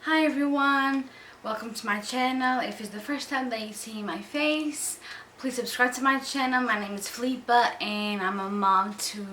Hi everyone, welcome to my channel. If it's the first time that you see my face, please subscribe to my channel. My name is Filipa and I'm a mom to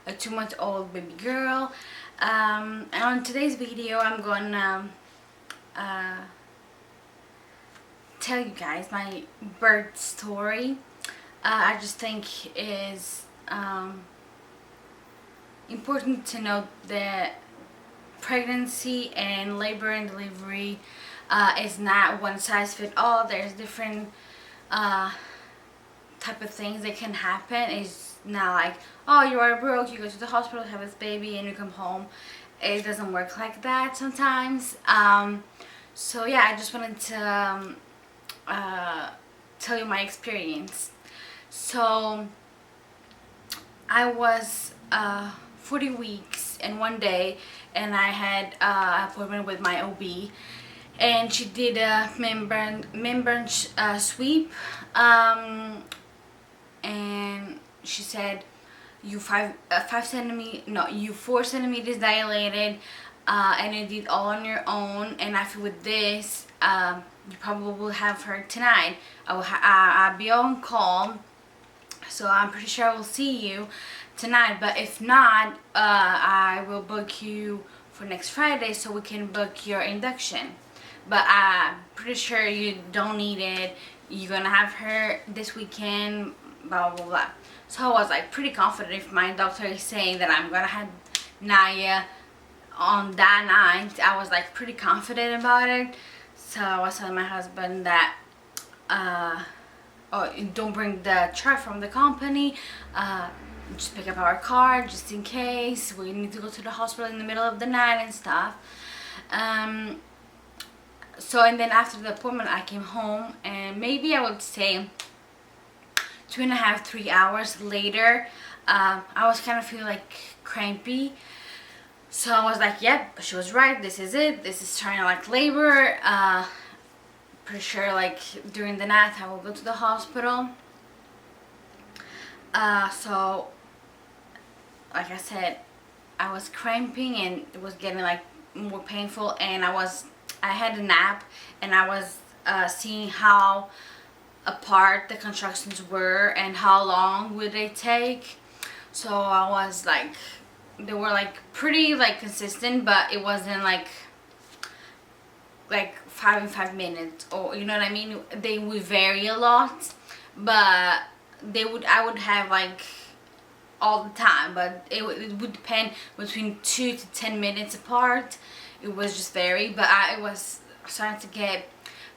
a 2-month-old baby girl. And on today's video I'm gonna tell you guys my birth story. I just think it is important to know that pregnancy and labor and delivery is not one size fit all. There's different type of things that can happen. It's not like, oh, you are broke, you go to the hospital, have this baby, and you come home. It doesn't work like that sometimes. So yeah, I just wanted to tell you my experience. So I was 40 weeks and 1 day, and I had an appointment with my OB, and she did a membrane sweep, and she said you 4 centimeters dilated, and you did all on your own, and after with this you probably will have her tonight. I'll be on call, so I'm pretty sure I will see you tonight, but if not, I will book you for next Friday so we can book your induction. But I'm pretty sure you don't need it. You're gonna have her this weekend, blah blah blah. So I was like pretty confident if my doctor is saying that I'm gonna have Naya on that night. I was like pretty confident about it. So I was telling my husband that oh, don't bring the truck from the company, just pick up our car just in case we need to go to the hospital in the middle of the night and stuff. So and then after the appointment I came home, and maybe I would say 2.5–3 hours later, I was kind of feeling like crampy. So I was like, yep, she was right, this is it, this is trying to like labor. Pretty sure like during the night I will go to the hospital. So like I said, I was cramping and it was getting like more painful, and I had a nap, and I was seeing how apart the contractions were and how long would they take. So I was like, they were like pretty like consistent, but it wasn't like 5 and 5 minutes, or you know what I mean. They would vary a lot, but I would have like all the time, but it would depend between 2 to 10 minutes apart. It was just vary, but it was starting to get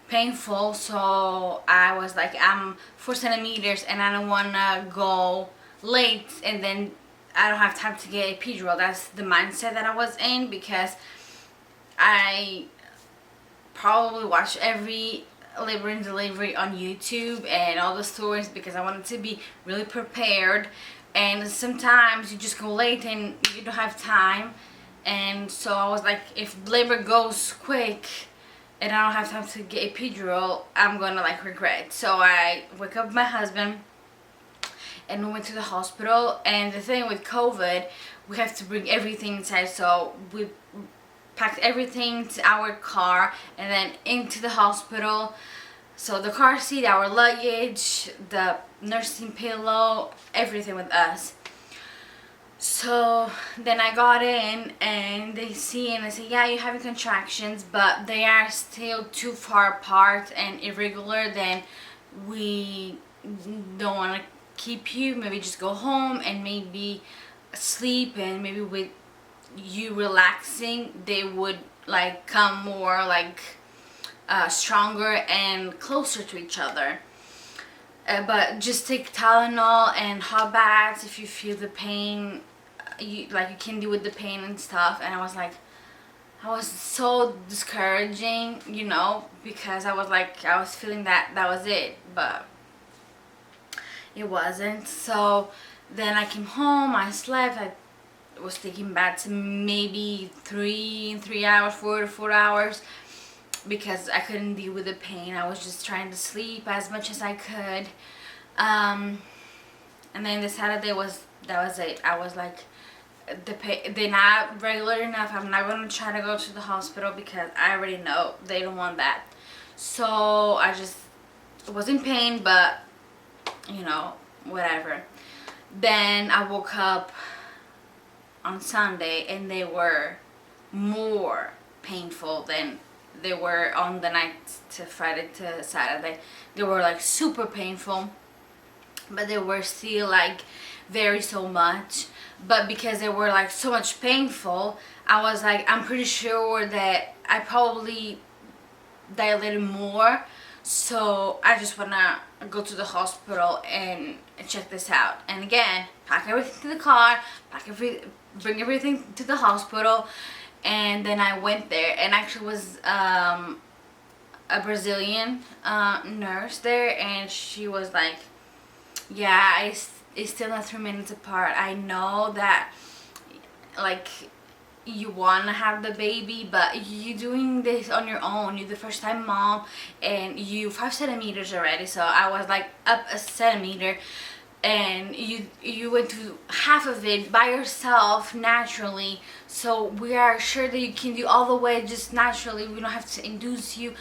painful, so I was like, I'm 4 centimeters and I don't want to go late and then I don't have time to get a epidural. That's the mindset that I was in, because I probably watched every labor and delivery on YouTube and all the stories, because I wanted to be really prepared. And sometimes you just go late and you don't have time, and so I was like, if labor goes quick and I don't have time to get epidural, I'm gonna like regret. So I woke up my husband and we went to the hospital. And the thing with COVID, we have to bring everything inside, so we packed everything to our car and then into the hospital. So the car seat, our luggage, the nursing pillow, everything with us. So then I got in and they see and they say, yeah, you're having contractions, but they are still too far apart and irregular. Then we don't want to keep you. Maybe just go home and maybe sleep, and maybe with you relaxing they would like come more like stronger and closer to each other. But just take Tylenol and hot baths if you feel the pain. You can deal with the pain and stuff. And I was like, I was so discouraging, you know, because I was feeling that was it, but it wasn't. So then I came home, I slept, I was taking baths maybe 3 hours, 4 hours, because I couldn't deal with the pain. I was just trying to sleep as much as I could. And then the Saturday that was it. I was like they're not regular enough. I'm not gonna try to go to the hospital because I already know they don't want that. So I just was in pain, but you know, whatever. Then I woke up on Sunday and they were more painful than they were on the night to Friday to Saturday. They were like super painful, but they were still like very so much. But because they were like so much painful, I was like, I'm pretty sure that I probably dilated more. So I just wanna go to the hospital and check this out. And again, pack everything to the car, bring everything to the hospital. And then I went there, and actually was a Brazilian nurse there, and she was like, yeah, it's still not 3 minutes apart. I know that like you want to have the baby, but you're doing this on your own. You're the first time mom, and you 5 centimeters already. So I was like up a centimeter, and you went through half of it by yourself naturally. So we are sure that you can do all the way just naturally. We don't have to induce you.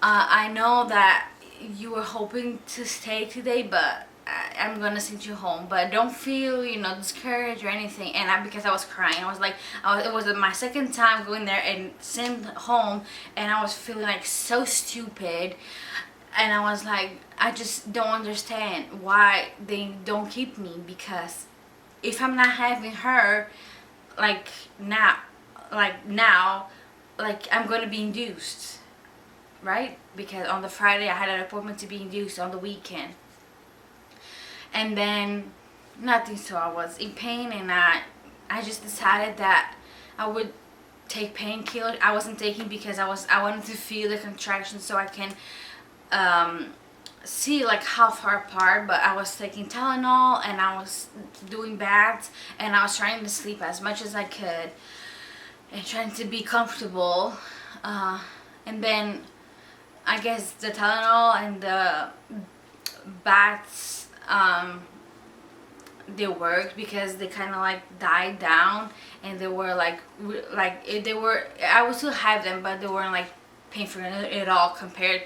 I know that you were hoping to stay today, but I'm gonna send you home. But don't feel, you know, discouraged or anything. And because I was crying, I was like, it was my second time going there and sent home, and I was feeling like so stupid. And I was like, I just don't understand why they don't keep me, because if I'm not having her like now, I'm gonna be induced, right? Because on the Friday I had an appointment to be induced on the weekend, and then nothing. So I was in pain, and I just decided that I would take painkillers. I wasn't taking because I wanted to feel the contractions so I can see like how far apart. But I was taking Tylenol, and I was doing baths, and I was trying to sleep as much as I could and trying to be comfortable. And then I guess the Tylenol and the baths, they worked, because they kind of like died down, and they were they were, I would still have them, but they weren't like painful at all compared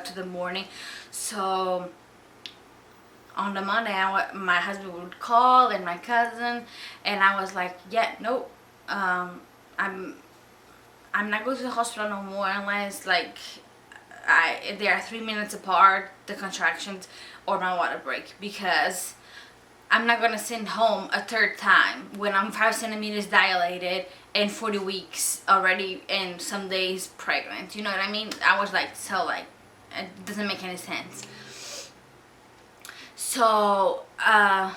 to the morning. So on the Monday, my husband would call, and my cousin, and I was like, yeah, nope, I'm not going to the hospital no more unless like they are 3 minutes apart, the contractions, or my water break, because I'm not gonna send home a third time when I'm 5 centimeters dilated and 40 weeks already, and some days pregnant. You know what I mean? I was like, so like, it doesn't make any sense. So I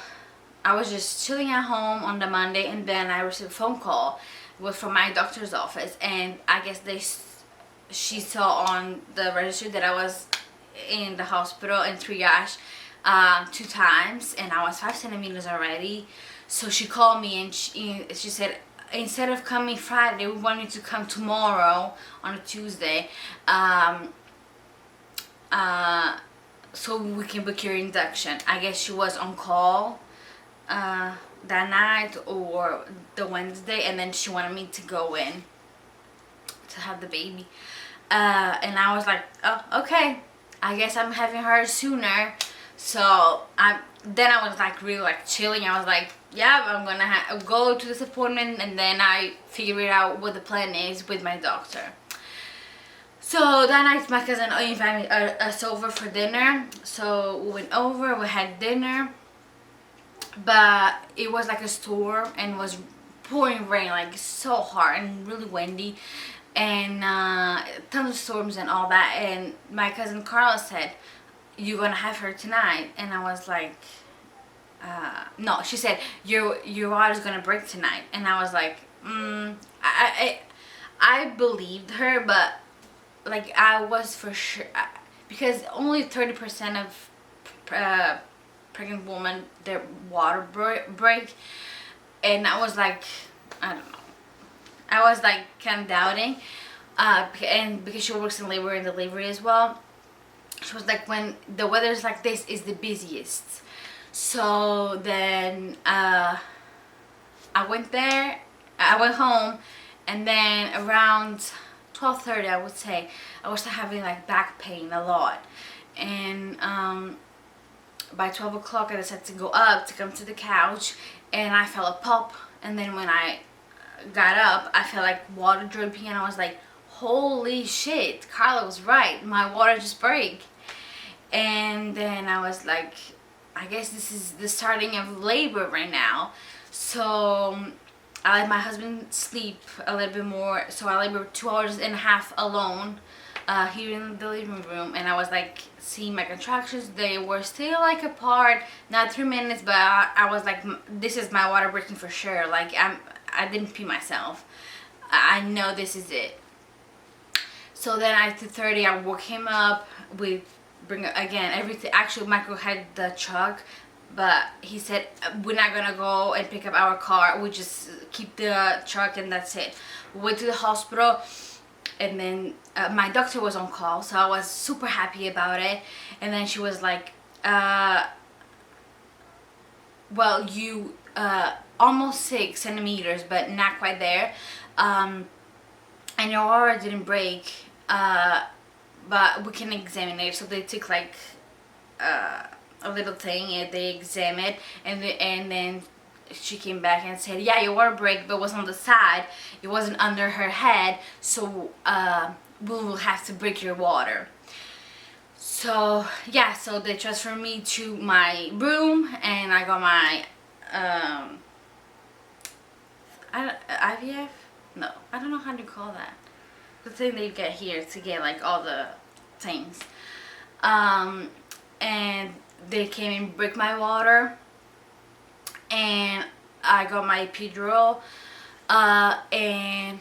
was just chilling at home on the Monday, and then I received a phone call. It was from my doctor's office, and I guess she saw on the registry that I was in the hospital in triage 2 times, and I was 5 centimeters already. So she called me, and she said, instead of coming Friday, we want you to come tomorrow on a Tuesday, so we can book your induction. I guess she was on call that night or the Wednesday, and then she wanted me to go in to have the baby. And I was like, oh, okay, I guess I'm having her sooner. So then I was like really like chilling. I was like, yeah, I'm gonna go to this appointment, and then I figure it out what the plan is with my doctor. So that night my cousin invited us over for dinner. So we went over, we had dinner, but it was like a storm, and it was pouring rain like so hard and really windy, and thunderstorms and all that. And my cousin Carla said, you're gonna have her tonight. And I was like, no, she said, your water's gonna break tonight. And I was like, I believed her, but like I was for sure, because only 30% of pregnant women, their water break. And I was like, I don't know, I was like kind of doubting, and because she works in labor and delivery as well, she was like, when the weather is like this is the busiest. So then I I went there, I went home, and then around 12:30, I would say, I was having like back pain a lot. And by 12 o'clock, I decided to go up to come to the couch, and I felt a pop. And then when I got up, I felt like water dripping, and I was like, holy shit, Carla was right, my water just break. And then I was like, I guess this is the starting of labor right now. So I let my husband sleep a little bit more, so I labored 2.5 hours alone here in the living room. And I was like seeing my contractions. They were still like apart, not 3 minutes, but I was like, this is my water breaking for sure. Like I didn't pee myself, I know this is it. So then at 2:30, I woke him up with bring again everything. Actually, Michael had the truck, but he said we're not gonna go and pick up our car, we just keep the truck and that's it. We went to the hospital, and then my doctor was on call, so I was super happy about it. And then she was like, well, you almost 6 centimeters, but not quite there, and your aura didn't break, but we can examine it. So they took like a little thing, and they examined, and then she came back and said, yeah, your water break, but it was on the side, it wasn't under her head, so we will have to break your water. So yeah, so they transferred me to my room, and I got my IVF? No, I don't know how to call that. The thing that you get here to get like all the things. And they came and break my water, and I got my epidural, and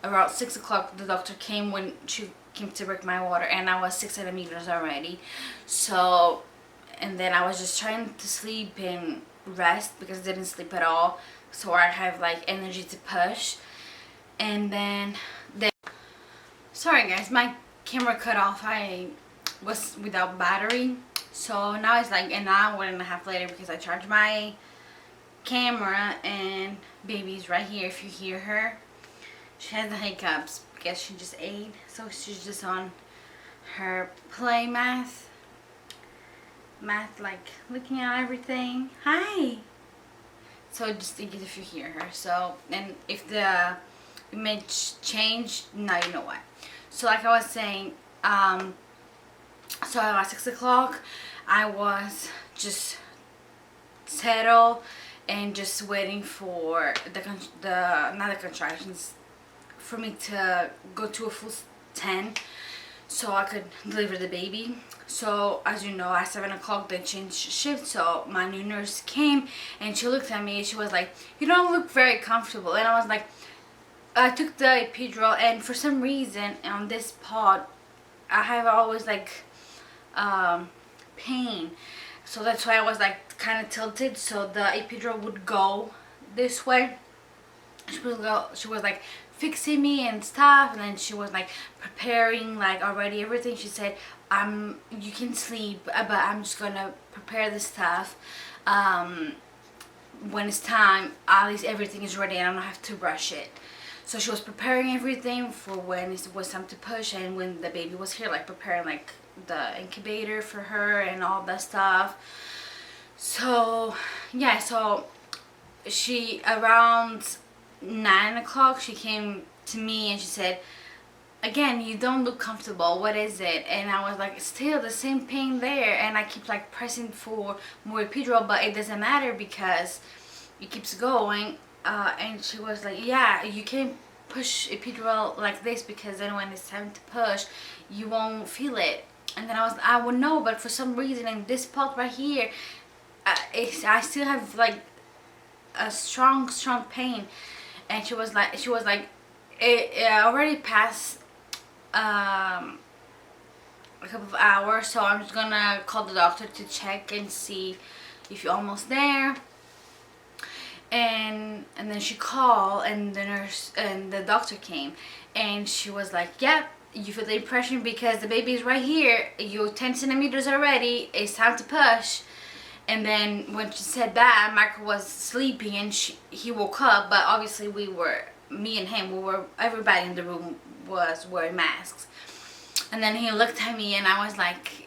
around 6 o'clock the doctor came when she came to break my water, and I was 6 centimeters already. So, and then I was just trying to sleep and rest because I didn't sleep at all, so I have like energy to push. And then sorry guys, my camera cut off, I was without battery, so now it's like an hour and a half later because I charged my camera, and baby's right here. If you hear her, she has the hiccups because she just ate, so she's just on her play math, like looking at everything. Hi. So just in case if you hear her. So, and if the image changed, now you know why. So like I was saying, so at 6 o'clock I was just settled and just waiting for not the contractions, for me to go to a full 10 so I could deliver the baby. So as you know, at 7 o'clock they changed shift, so my new nurse came and she looked at me and she was like, you don't look very comfortable. And I was like, I took the epidural, and for some reason on this pod I have always like pain, so that's why I was like kind of tilted, so the epidural would go this way. She was like fixing me and stuff, and then she was like preparing like already everything. She said, you can sleep, but I'm just gonna prepare the stuff, when it's time, at least everything is ready and I don't have to rush it. So she was preparing everything for when it was time to push, and when the baby was here, like preparing like the incubator for her and all that stuff. So yeah, so she, around 9 o'clock, she came to me and she said, again, you don't look comfortable, what is it? And I was like, still the same pain there, and I keep like pressing for more epidural, but it doesn't matter because it keeps going. And she was like, yeah, you can't push epidural like this because then when it's time to push, you won't feel it. And then I would know, but for some reason in this part right here, I still have like a strong pain. And she was like, it already passed a couple of hours, so I'm just gonna call the doctor to check and see if you're almost there. And then she called, and the nurse and the doctor came, and she was like, yep, you feel the impression because the baby is right here, you're 10 centimeters already, it's time to push. And then when she said that, Michael was sleeping and he woke up, but obviously me and him, everybody in the room was wearing masks. And then he looked at me and I was like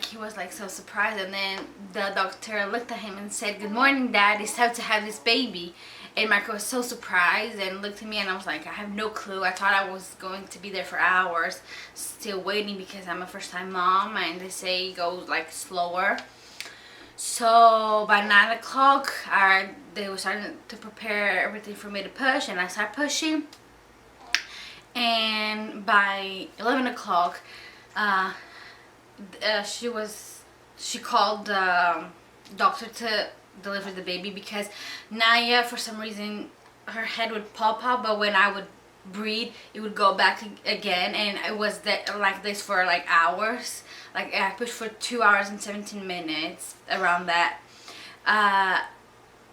he was like so surprised. And then the doctor looked at him and said, "Good morning, Dad, it's time to have this baby." And Michael was so surprised and looked at me and I was like, I have no clue. I thought I was going to be there for hours still waiting because I'm a first time mom and they say it goes like slower. So by 9 o'clock they were starting to prepare everything for me to push, and I started pushing. And by 11 o'clock she called the doctor to deliver the baby because Naya, for some reason, her head would pop up, but when I would breathe it would go back again, and it was like this for like hours. Like I pushed for 2 hours and 17 minutes around that,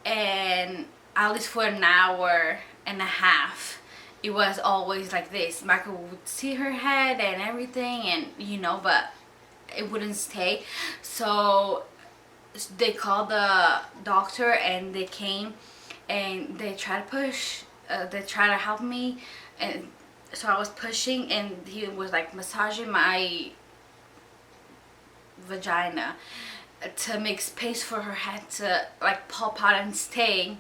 and at least for an hour and a half it was always like this. Michael would see her head and everything, and but it wouldn't stay. So they called the doctor and they came and they tried to push, they tried to help me, and so I was pushing and he was like massaging my vagina to make space for her head to like pop out and stay.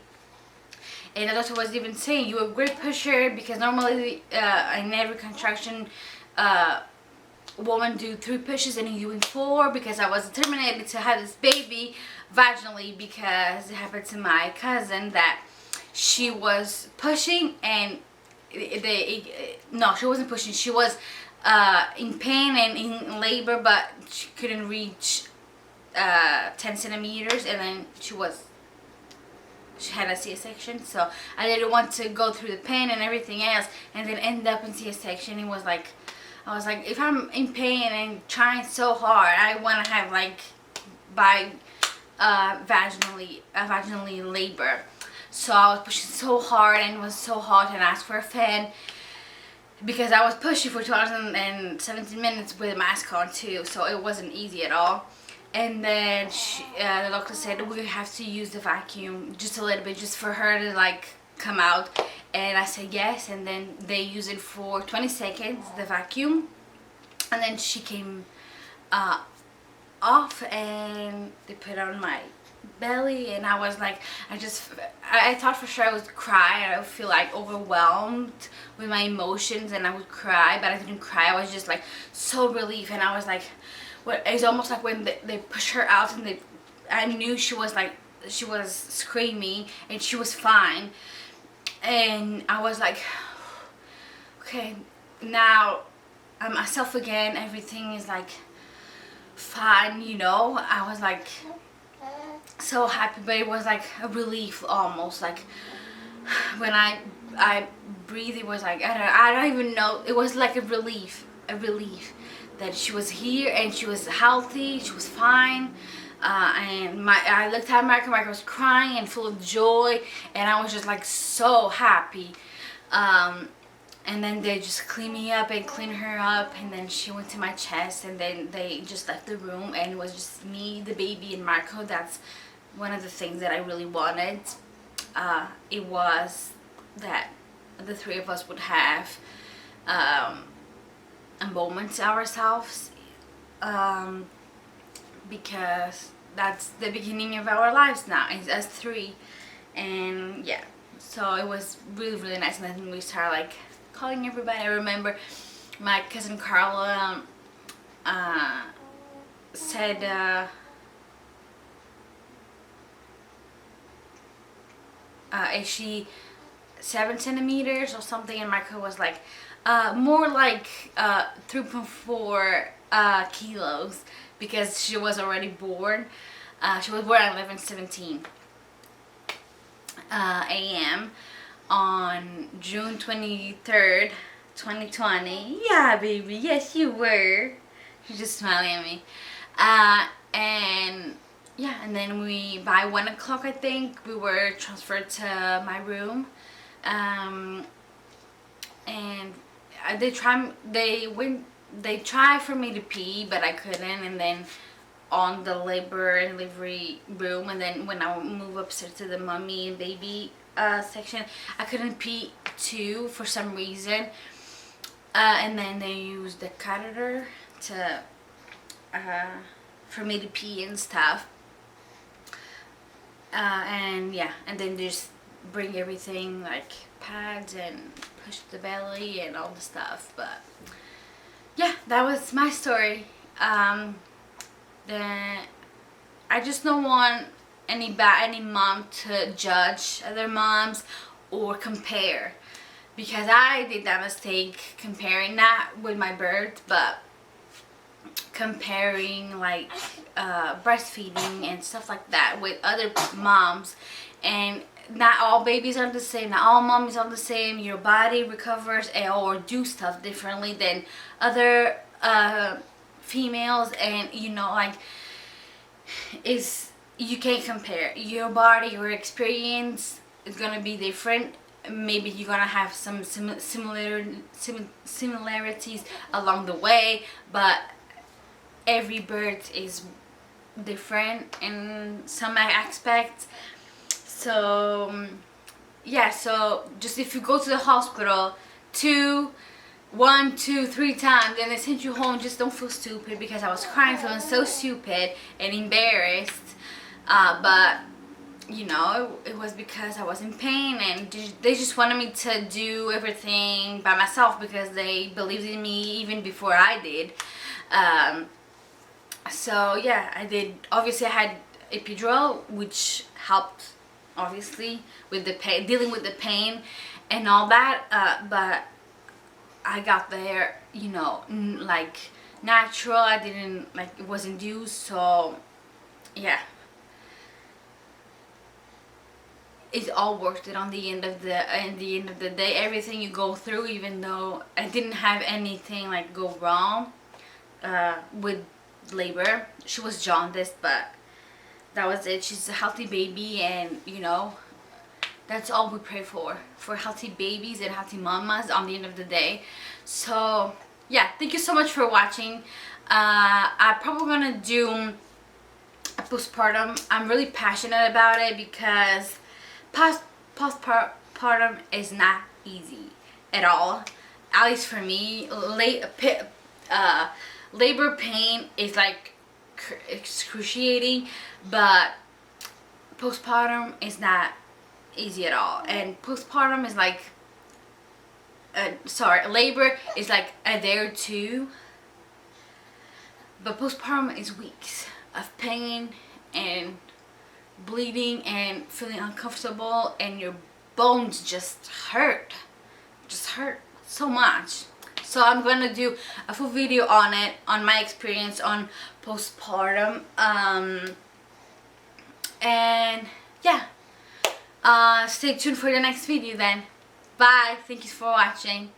And the doctor was even saying, "You're a great pusher," because normally in every contraction woman do 3 pushes and you're doing 4, because I was determined to have this baby vaginally, because it happened to my cousin that she was pushing and no, she wasn't pushing, she was in pain and in labor, but she couldn't reach 10 centimeters, and then she had a C-section. So I didn't want to go through the pain and everything else and then end up in C-section. It was like, I was like, if I'm in pain and trying so hard, I want to have like vaginally labor. So I was pushing so hard and it was so hot, and I asked for a fan because I was pushing for 2 hours and 17 minutes with a mask on too, so it wasn't easy at all. And then the doctor said we have to use the vacuum just a little bit, just for her to like come out. And I said yes, and then they used it for 20 seconds, the vacuum, and then she came off and they put it on my belly, and I was like, I thought for sure I would cry, and I would feel like overwhelmed with my emotions and I would cry, but I didn't cry. I was just like so relieved, and I was like, it's almost like when they pushed her out and I knew she was screaming and she was fine, and I was like, okay, now I'm myself again, everything is like fine, I was like so happy, but it was like a relief almost, like when I breathed, it was like, I don't even know, it was like a relief that she was here and she was healthy, she was fine. And I looked at Michael was crying and full of joy, and I was just like so happy. And then they just cleaned me up and cleaned her up, and then she went to my chest, and then they just left the room, and it was just me, the baby, and Marco. That's one of the things that I really wanted. It was that the 3 of us would have a moment to ourselves, because that's the beginning of our lives now, it's us 3. And yeah, so it was really nice. And then we started like calling everybody. I remember my cousin Carla said is she 7 centimeters or something, and Michael was like more like 3.4 kilos, because she was already born. She was born at 11:17 a.m. on June 23rd, 2020. Yeah, baby. Yes, you were. She's just smiling at me. And yeah, and then by 1 o'clock, I think, we were transferred to my room. And they tried for me to pee, but I couldn't. And then on the labor and delivery room, and then when I would move upstairs to the mommy and baby section, I couldn't pee too for some reason, and then they used the catheter to for me to pee and stuff, and yeah, and then just bring everything like pads and push the belly and all the stuff. But yeah, that was my story. Then I just don't want any mom to judge other moms or compare, because I did that mistake comparing, not with my birth, but comparing like breastfeeding and stuff like that with other moms. And not all babies are the same, not all mommies are the same. Your body recovers or do stuff differently than other females, and you know, like, you can't compare. Your body, your experience is gonna be different. Maybe you're gonna have some similarities along the way, but every birth is different in some aspects. So yeah, so just if you go to the hospital 1, 2, 3 times and they send you home, just don't feel stupid, because I was crying, feeling so stupid and embarrassed, but you know, it was because I was in pain, and they just wanted me to do everything by myself because they believed in me even before I did. So yeah, I did. Obviously I had epidural, which helped obviously with the pain, dealing with the pain and all that, but I got there, you know, like natural. I didn't, like, it was induced. So yeah, it's all worth it on the end of the day. Everything you go through, even though I didn't have anything like go wrong with labor. She was jaundiced, but that was it. She's a healthy baby, and you know, that's all we pray for healthy babies and healthy mamas on the end of the day. So yeah, thank you so much for watching. I'm probably gonna do a postpartum. I'm really passionate about it because postpartum is not easy at all. At least for me, labor pain is like excruciating, but postpartum is not easy at all. And postpartum is like labor is like a day or two, but postpartum is weeks of pain and bleeding and feeling uncomfortable, and your bones just hurt so much. So I'm gonna do a full video on it, on my experience on postpartum, and yeah, stay tuned for the next video then. Bye. Thank you for watching.